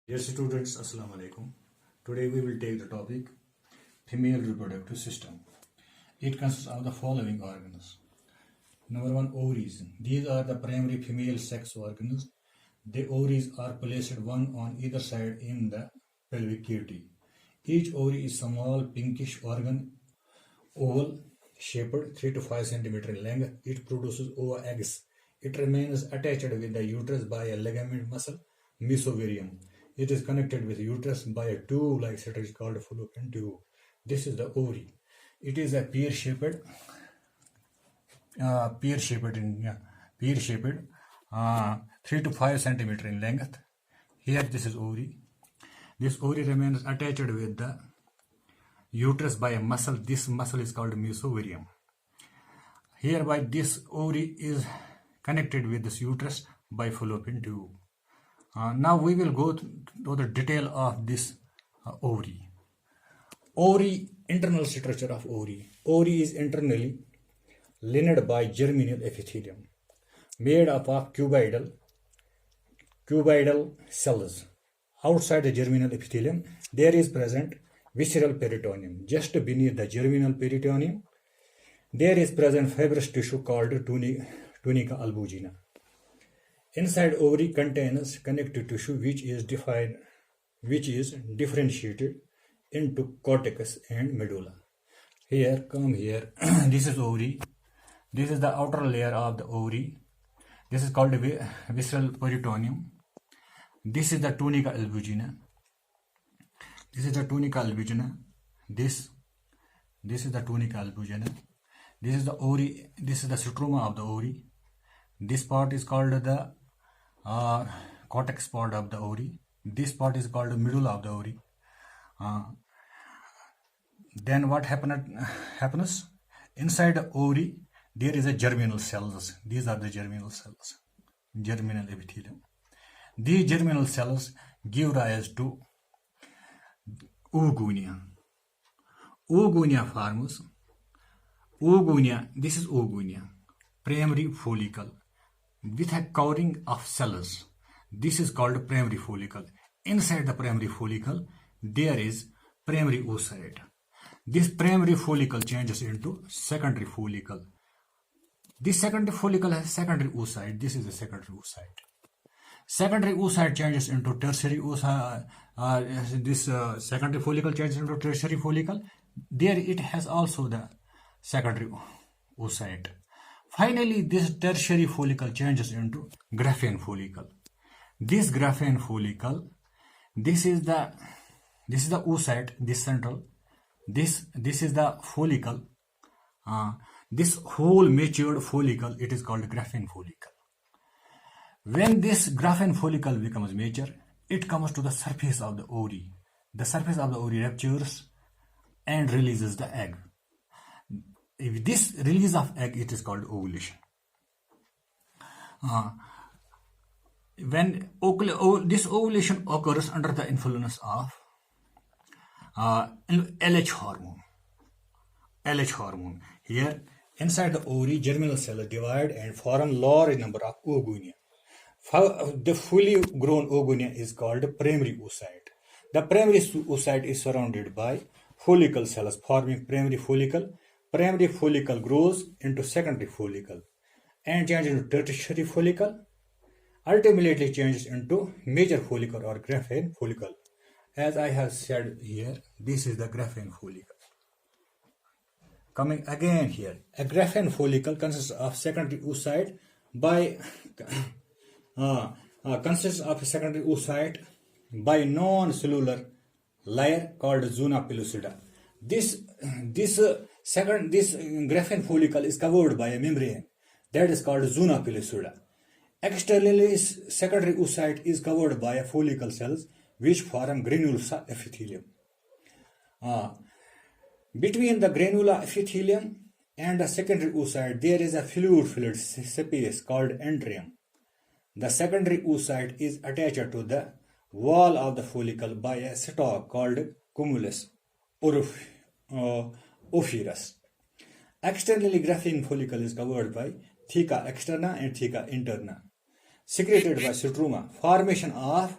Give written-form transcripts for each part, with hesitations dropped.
Dear students, Assalamu alaikum. Today we will take the topic female reproductive system. It consists of the following organs. Number one, ovaries. These are the primary female sex organs. The ovaries are placed one on either side in the pelvic cavity. Each ovary is small pinkish organ, oval shaped, 3 to 5 centimeter in length. It produces ova eggs. It remains attached with the uterus by a ligament muscle, mesovarium. It is connected with uterus by a tube-like structure called fallopian tube. This is the ovary. It is a pear-shaped, 3 to 5 centimeter in length. Here, this is ovary. This ovary remains attached with the uterus by a muscle. This muscle is called mesovarium. Hereby, this ovary is connected with this uterus by fallopian tube. Now we will go to the detail of this ovary. Ovary, internal structure of ovary. Ovary is internally lined by germinal epithelium, made up of cuboidal cells. Outside the germinal epithelium, there is present visceral peritoneum. Just beneath the germinal peritoneum, there is present fibrous tissue called tunica albuginea. Inside ovary contains connective tissue which is differentiated into cortex and medulla. Here, come here. This is ovary. This is the outer layer of the ovary. This is called visceral peritoneum. This is the tunica albuginea. This is the tunica albuginea. This is the tunica albuginea. This is the ovary. This is the stroma of the ovary. This part is called the cortex part of the ovary. This part is called medulla of the ovary. Then what happens? Inside the ovary, there is a germinal cells. These are the germinal cells, germinal epithelium. These germinal cells give rise to oogonia. Oogonia forms. Oogonia, this is oogonia, primary follicle with a covering of cells. This is called primary follicle. Inside the primary follicle, there is primary oocyte. This primary follicle changes into secondary follicle. This secondary follicle has secondary oocyte. This is the secondary oocyte. Secondary oocyte changes into tertiary oocyte. Secondary follicle changes into tertiary follicle. There it has also the secondary oocyte. Finally, this tertiary follicle changes into Graafian follicle. This Graafian follicle, this is the oocyte, this central. This is the follicle. This whole matured follicle, it is called Graafian follicle. When this Graafian follicle becomes mature, it comes to the surface of the ovary. The surface of the ovary ruptures and releases the egg. If this release of egg, it is called ovulation. When this ovulation occurs under the influence of LH hormone. LH hormone. Here, inside the ovary, germinal cells divide and form large number of oogonia. The fully grown oogonia is called primary oocyte. The primary oocyte is surrounded by follicle cells forming primary follicle. Primary follicle grows into secondary follicle and changes into tertiary follicle, ultimately changes into major follicle or Graafian follicle. As I have said here, this is the Graafian follicle. Coming again here, a Graafian follicle consists of secondary oocyte by non-cellular layer called zona pellucida. This Graafian follicle is covered by a membrane that is called zona pellucida. Externally, secondary oocyte is covered by a follicle cells which form granular epithelium. Between the granular epithelium and the secondary oocyte, there is a fluid-filled space called enterium. The secondary oocyte is attached to the wall of the follicle by a stalk called cumulus ophirus. Externally, Graafian follicle is covered by theca externa and theca interna, secreted by stroma. Formation of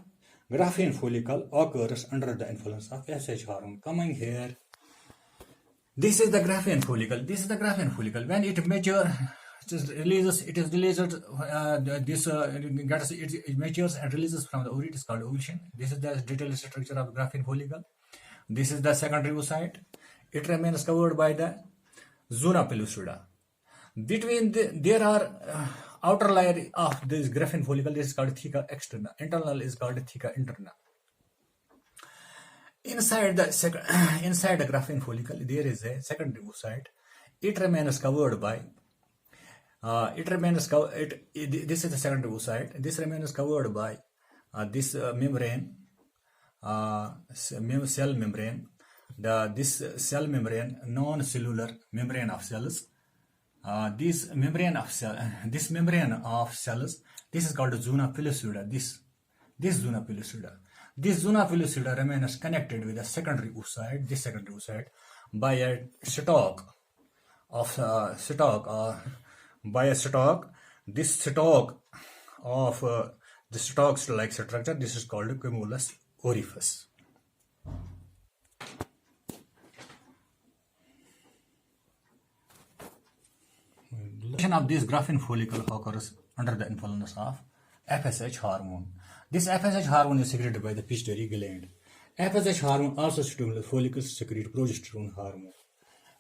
Graphene follicle occurs under the influence of FSH hormone. Coming here, this is the graphene follicle. This is the graphene follicle. When it matures, it matures and releases from the ovary. It is called ovulation. This is the detailed structure of graphene follicle. This is the secondary oocyte. It remains covered by the zona pellucida. Between there are outer layer of this graphene follicle. This is called theca externa. Internal is called theca interna. Inside the graphene follicle, there is a secondary oocyte. It remains covered by. This is the secondary oocyte. This remains covered by this membrane, cell membrane. This cell membrane, non-cellular membrane of cells. This membrane of cells. This is called zona pellucida. This zona pellucida. This zona pellucida remains connected with the secondary oocyte. This secondary oocyte by a stalk. This stalk of the stalk-like structure. This is called cumulus orifice. Of this graphene follicle occurs under the influence of FSH hormone. This FSH hormone is secreted by the pituitary gland. FSH hormone also stimulates follicles secrete progesterone hormone.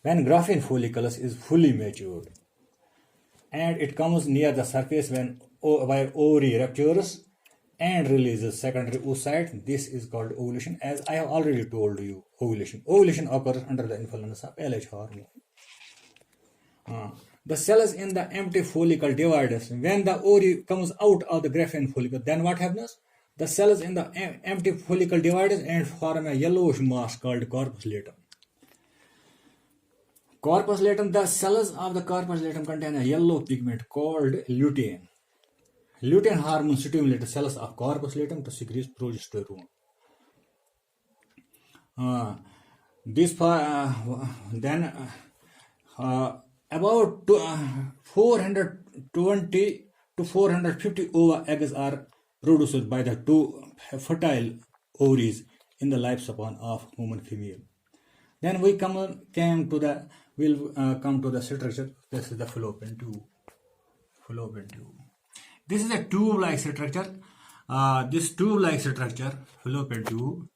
When graphene follicles is fully matured and it comes near the surface where ovary ruptures and releases secondary oocyte, this is called ovulation. As I have already told you, ovulation occurs under the influence of LH hormone. The cells in the empty follicle divides. When the ovary comes out of the graphene follicle, then what happens? The cells in the empty follicle divides and form a yellowish mass called corpus luteum. Corpus luteum, the cells of the corpus luteum contain a yellow pigment called lutein. Lutein hormone stimulates cells of corpus luteum to secrete progesterone. About 420 to 450 ova eggs are produced by the two fertile ovaries in the lifespan of human female. Then we'll come to the structure. This is the fallopian tube. This is a tube-like structure. This tube-like structure, fallopian tube.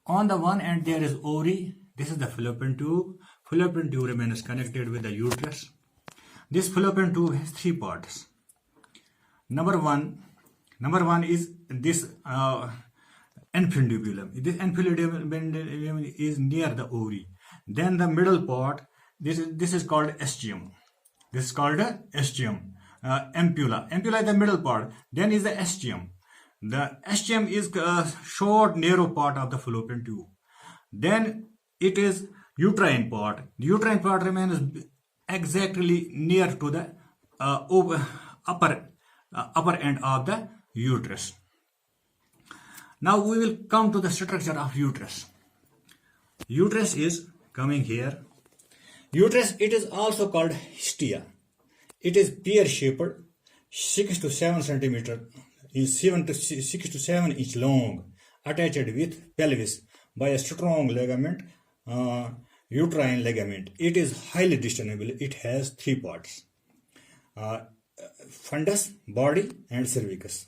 On the one end there is ovary. This is the fallopian tube. Fallopian tube remains connected with the uterus. This fallopian tube has three parts. Number one is this infundibulum. This infundibulum is near the ovary. Then the middle part, this is called ostium. This is called ostium. Ampulla. Ampulla is the middle part. Then is the ostium. The ostium is a short, narrow part of the fallopian tube. Then it is uterine part. The uterine part remains exactly near to the upper end of the uterus. Now we will come to the structure of uterus. Uterus is coming here. Uterus, it is also called hestia. It is pear-shaped, 6 to 7 centimeter, is 6 to 7 inch long, attached with pelvis by a strong ligament, uterine ligament. It is highly discernible. It has three parts: fundus, body, and cervix.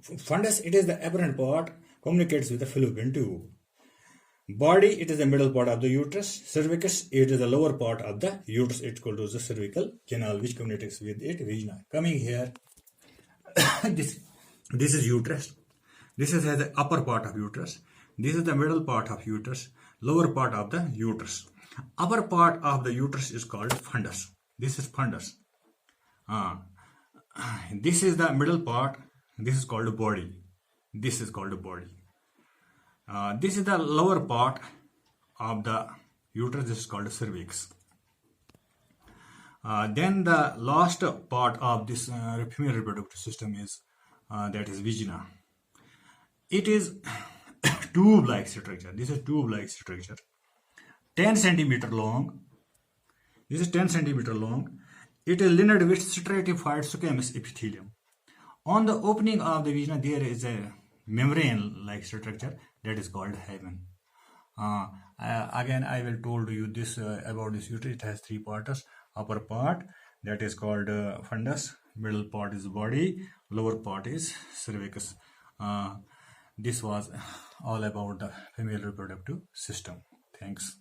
Fundus, it is the apparent part, communicates with the fallopian tube. Body, it is the middle part of the uterus. Cervix, it is the lower part of the uterus. It's called the cervical canal, which communicates with it vagina. Coming here, this is uterus. This is the upper part of uterus. This is the middle part of uterus. Lower part of the uterus. Upper part of the uterus is called fundus. This is fundus. This is the middle part. This is called body. This is called body. This is the lower part of the uterus. This is called cervix. Then the last part of this female reproductive system is that is vagina. It is tube-like structure. This is tube-like structure. 10 centimeter long. This is 10 centimeter long. It is lined with stratified squamous epithelium. On the opening of the vagina, there is a membrane-like structure, that is called hymen. Again, I will told you this about this uterus. It has three parts. Upper part, that is called fundus. Middle part is body. Lower part is cervix. This was all about the female reproductive system. Thanks.